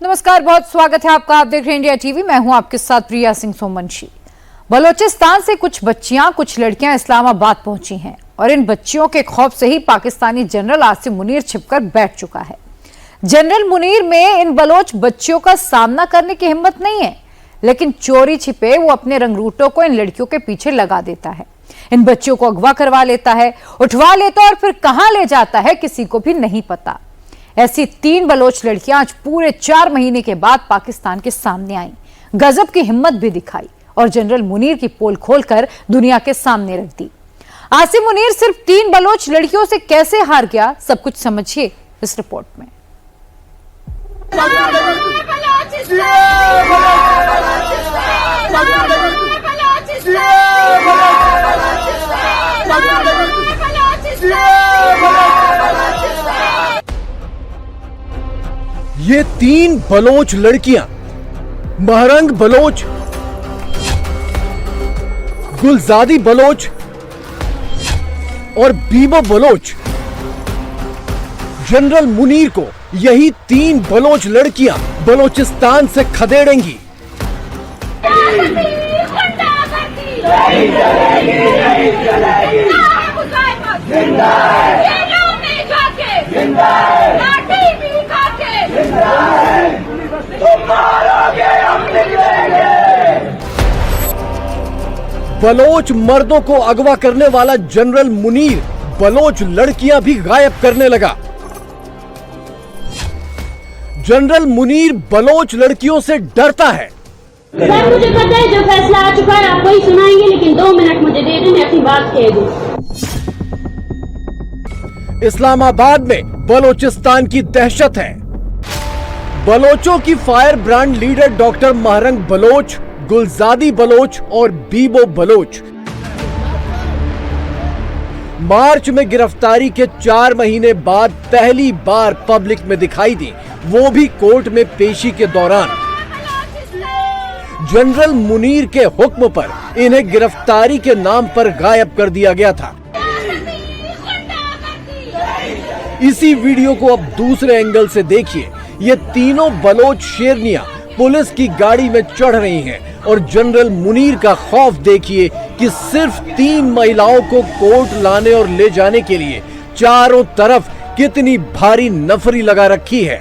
नमस्कार, बहुत स्वागत है आपका। आप देख रहे हैं इंडिया टीवी। मैं हूं आपके साथ प्रिया सिंह सोमवंशी। बलोचिस्तान से कुछ बच्चियां, कुछ लड़कियां इस्लामाबाद पहुंची हैं और इन बच्चियों के खौफ से ही पाकिस्तानी जनरल आसिम मुनीर छिपकर बैठ चुका है। जनरल मुनीर में इन बलोच बच्चियों का सामना करने की हिम्मत नहीं है, लेकिन चोरी छिपे वो अपने रंगरूटों को इन लड़कियों के पीछे लगा देता है। इन बच्चियों को अगवा करवा लेता है, उठवा लेता और फिर कहां ले जाता है किसी को भी नहीं पता। ऐसी 3 बलोच लड़कियां आज पूरे 4 महीने के बाद पाकिस्तान के सामने आईं, गजब की हिम्मत भी दिखाई और जनरल मुनीर की पोल खोलकर दुनिया के सामने रख दी। आसिम मुनीर सिर्फ 3 बलोच लड़कियों से कैसे हार गया, सब कुछ समझिए इस रिपोर्ट में। ये 3 बलोच लड़कियां महरंग बलोच, गुलजादी बलोच और बीबो बलोच। जनरल मुनीर को यही 3 बलोच लड़कियां बलोचिस्तान से खदेड़ेंगी। बलोच मर्दों को अगवा करने वाला जनरल मुनीर बलोच लड़कियां भी गायब करने लगा। जनरल मुनीर बलोच लड़कियों से डरता है। सर, मुझे पता है जो फैसला आ चुका है आप वही सुनाएंगे, लेकिन 2 मिनट मुझे दे दें, मैं अपनी बात कह दूं। इस्लामाबाद में बलोचिस्तान की दहशत है। बलोचों की fire brand leader doctor Mahrang Baloch, Gulzadi Baloch और बीबो बलोच मार्च में गिरफ्तारी के 4 महीने बाद पहली बार पब्लिक में दिखाई दी, वो भी कोर्ट में पेशी के दौरान। जनरल मुनीर के हुक्म पर इन्हें गिरफ्तारी के नाम पर गायब कर दिया गया था। इसी वीडियो को अब दूसरे एंगल से देखिए। ये तीनों बलोच शेरनियां पुलिस की गाड़ी में चढ़ रही हैं और जनरल मुनीर का खौफ देखिए कि सिर्फ 3 महिलाओं को कोर्ट लाने और ले जाने के लिए चारों तरफ कितनी भारी नफरी लगा रखी है।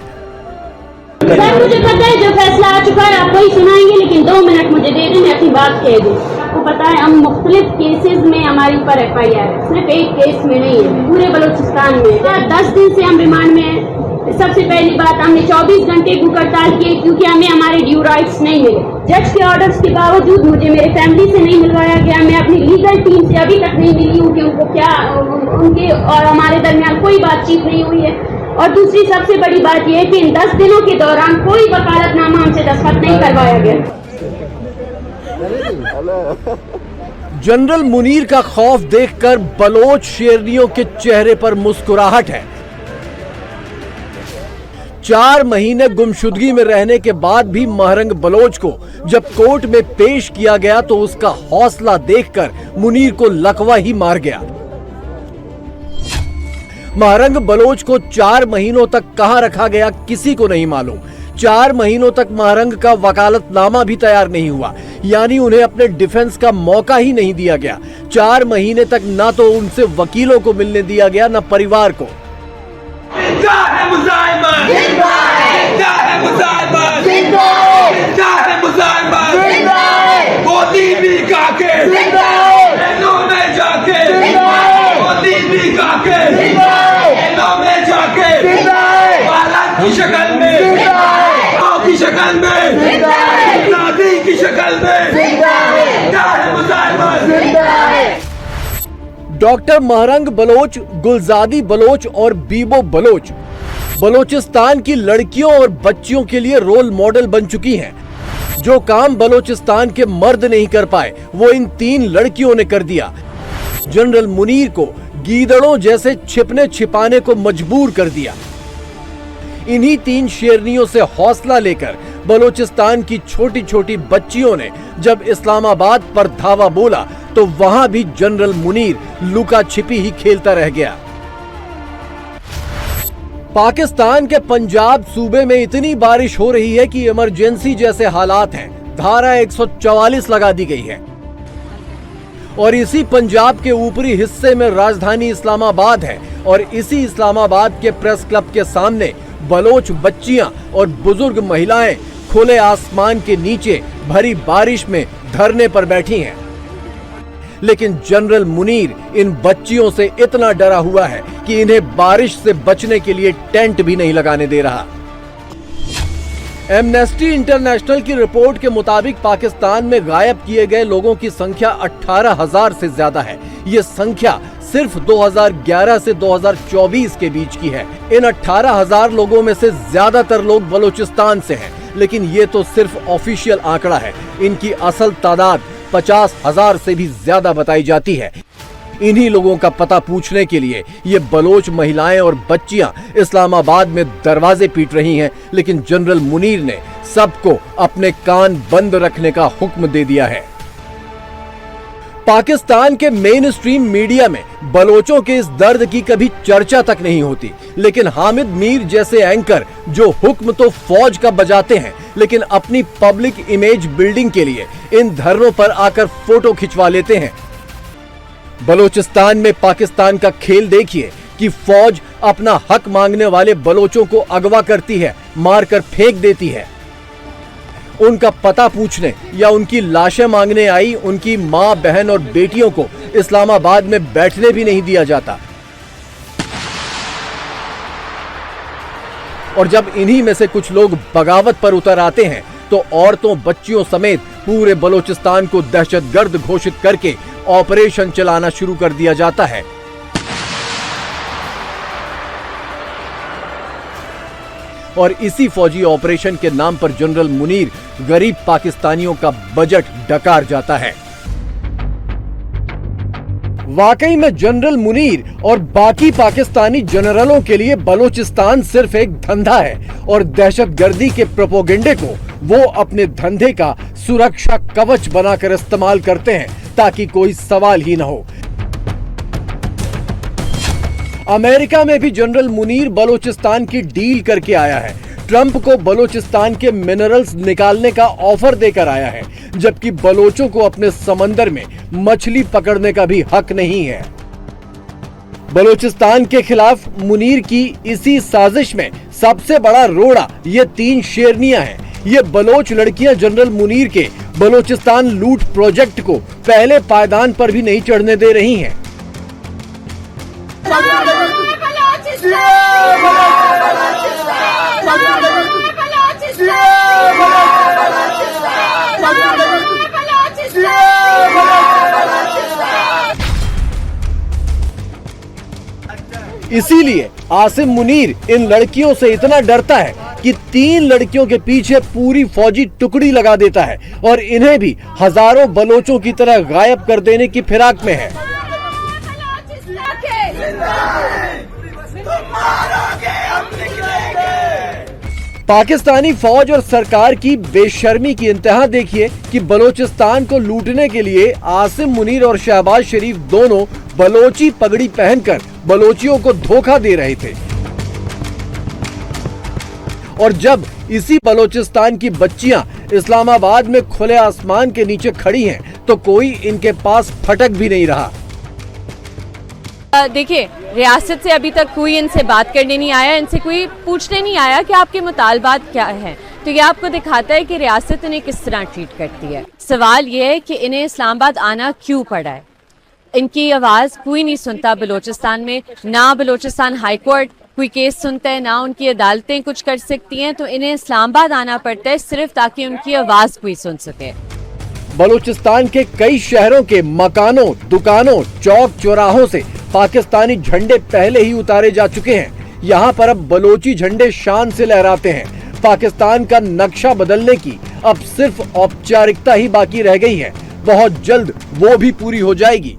सर, मुझे पता है जो फैसला आ चुका है आप वही सुनाएंगे, लेकिन 2 मिनट मुझे दे दें, मैं अपनी बात कह दूं। आपको पता है हम मुख्तलिफ केसेस में हमारी पर FIR है, सिर्फ एक केस में नहीं है, पूरे बलोचिस्तान में। 10 दिन से हम रिमांड में हैं। सबसे पहली बात, हमने 24 घंटे भूख हड़ताल की क्योंकि हमें हमारे ड्यू राइट्स नहीं मिले। जज के ऑर्डर्स के बावजूद मुझे मेरे फैमिली से नहीं मिलवाया गया। मैं अपनी लीगल टीम से अभी तक नहीं मिली हूँ कि उनको क्या, उनके और हमारे दरमियान कोई बातचीत नहीं हुई है। और दूसरी सबसे बड़ी बात यह है कि इन 10 दिनों के दौरान कोई वकालतनामा हमसे दस्तखत नहीं करवाया गया। जनरल मुनीर का खौफ देखकर बलोच शेरनियों के चेहरे पर मुस्कुराहट है। 4 महीने गुमशुदगी में रहने के बाद भी महरंग बलोच को जब कोर्ट में पेश किया गया तो उसका हौसला देखकर मुनीर को लकवा ही मार गया। महरंग बलोच को 4 महीनों तक कहां रखा गया किसी को नहीं मालूम। 4 महीनों तक महरंग का वकालतनामा भी तैयार नहीं हुआ, यानी उन्हें अपने डिफेंस का मौका ही नहीं दिया गया। 4 महीने तक ना तो उनसे वकीलों को मिलने दिया गया, ना परिवार को। की शक्ल में, की शक्ल में, की शक्ल में, डॉक्टर महरंग बलोच, गुलजादी बलोच और बीबो बलोच बलोचिस्तान की लड़कियों और बच्चियों के लिए रोल मॉडल बन चुकी हैं। जो काम बलोचिस्तान के मर्द नहीं कर पाए वो इन 3 लड़कियों ने कर दिया। जनरल मुनीर को गीदड़ों जैसे छिपने छिपाने को मजबूर कर दिया। इन्हीं 3 शेरनियों से हौसला लेकर बलोचिस्तान की छोटी छोटी बच्चियों ने जब इस्लामाबाद पर धावा बोला तो वहां भी जनरल मुनीर लुका छिपी ही खेलता रह गया। पाकिस्तान के पंजाब सूबे में इतनी बारिश हो रही है कि इमरजेंसी जैसे हालात हैं। धारा 144 लगा दी गई है और इसी पंजाब के ऊपरी हिस्से में राजधानी इस्लामाबाद है और इसी इस्लामाबाद के प्रेस क्लब के सामने बलोच बच्चियां और बुजुर्ग महिलाएं खुले आसमान के नीचे भरी बारिश में धरने पर बैठी हैं। लेकिन जनरल मुनीर इन बच्चियों से इतना डरा हुआ है कि इन्हें बारिश से बचने के लिए टेंट भी नहीं लगाने दे रहा। एमनेस्टी इंटरनेशनल की रिपोर्ट के मुताबिक पाकिस्तान में गायब किए गए लोगों की संख्या 18,000 से ज्यादा है। ये संख्या सिर्फ 2011 से 2024 के बीच की है। इन 18,000 लोगों में से ज्यादातर लोग बलूचिस्तान से हैं, लेकिन ये तो सिर्फ ऑफिशियल आंकड़ा है। इनकी असल तादाद 50,000 से भी ज्यादा बताई जाती है। इन्हीं लोगों का पता पूछने के लिए ये बलोच महिलाएं और बच्चियां इस्लामाबाद में दरवाजे पीट रही हैं, लेकिन जनरल मुनीर ने सबको अपने कान बंद रखने का हुक्म दे दिया है। पाकिस्तान के मेन स्ट्रीम मीडिया में बलोचों के इस दर्द की कभी चर्चा तक नहीं होती, लेकिन हामिद मीर जैसे एंकर जो हुक्म तो फौज का बजाते हैं, लेकिन अपनी पब्लिक इमेज बिल्डिंग के लिए इन धरनों पर आकर फोटो खिंचवा लेते हैं। बलोचिस्तान में पाकिस्तान का खेल देखिए कि फौज अपना हक मांगने वाले बलोचों को अगवा करती है, मारकर फेंक देती है। उनका पता पूछने या उनकी लाशें मांगने आई उनकी मां, बहन और बेटियों को इस्लामाबाद में बैठने भी नहीं दिया जाता। और जब इन्हीं में से कुछ लोग बगावत पर उतर आते हैं तो औरतों, बच्चियों समेत पूरे बलोचिस्तान को दहशतगर्द घोषित करके ऑपरेशन चलाना शुरू कर दिया जाता है। और इसी फौजी ऑपरेशन के नाम पर जनरल मुनीर गरीब पाकिस्तानियों का बजट डकार जाता है। वाकई में जनरल मुनीर और बाकी पाकिस्तानी जनरलों के लिए बलूचिस्तान सिर्फ एक धंधा है और दहशतगर्दी के प्रोपोगेंडे को वो अपने धंधे का सुरक्षा कवच बनाकर इस्तेमाल करते हैं ताकि कोई सवाल ही न हो। अमेरिका में भी जनरल मुनीर बलूचिस्तान की डील करके आया है। ट्रंप को बलूचिस्तान के मिनरल्स निकालने का ऑफर देकर आया है, जबकि बलोचों को अपने समंदर में मछली पकड़ने का भी हक नहीं है। बलूचिस्तान के खिलाफ मुनीर की इसी साजिश में सबसे बड़ा रोड़ा ये 3 शेरनियां हैं। ये बलोच लड़कियां जनरल मुनीर के बलूचिस्तान लूट प्रोजेक्ट को पहले पायदान पर भी नहीं चढ़ने दे रही हैं। इसीलिए आसिम मुनीर इन लड़कियों से इतना डरता है कि 3 लड़कियों के पीछे पूरी फौजी टुकड़ी लगा देता है और इन्हें भी हजारों बलोचों की तरह गायब कर देने की फिराक में है। पाकिस्तानी फौज और सरकार की बेशर्मी की इंतहा देखिए कि बलूचिस्तान को लूटने के लिए आसिम मुनीर और शहबाज शरीफ दोनों बलोची पगड़ी पहनकर बलोचियों को धोखा दे रहे थे। और जब इसी बलूचिस्तान की बच्चियां इस्लामाबाद में खुले आसमान के नीचे खड़ी हैं, तो कोई इनके पास फटक भी नहीं रहा। देखिए, रियासत से अभी तक कोई इनसे बात करने नहीं आया, इनसे कोई पूछने नहीं आया कि आपके मुतालबात क्या हैं। तो ये आपको दिखाता है कि रियासत इन्हें किस तरह ट्रीट करती है। सवाल ये है कि इन्हें इस्लामाबाद आना क्यों पड़ा है। इनकी आवाज़ कोई नहीं सुनता बलूचिस्तान में, ना बलूचिस्तान हाई कोर्ट कोई केस सुनता है, ना उनकी अदालतें कुछ कर सकती हैं। तो इन्हें इस्लामाबाद आना पड़ता है सिर्फ ताकि उनकी आवाज़ कोई सुन सके। बलूचिस्तान के कई शहरों के मकानों, दुकानों, चौक चौराहों से पाकिस्तानी झंडे पहले ही उतारे जा चुके हैं। यहाँ पर अब बलोची झंडे शान से लहराते हैं। पाकिस्तान का नक्शा बदलने की अब सिर्फ औपचारिकता ही बाकी रह गई है। बहुत जल्द वो भी पूरी हो जाएगी।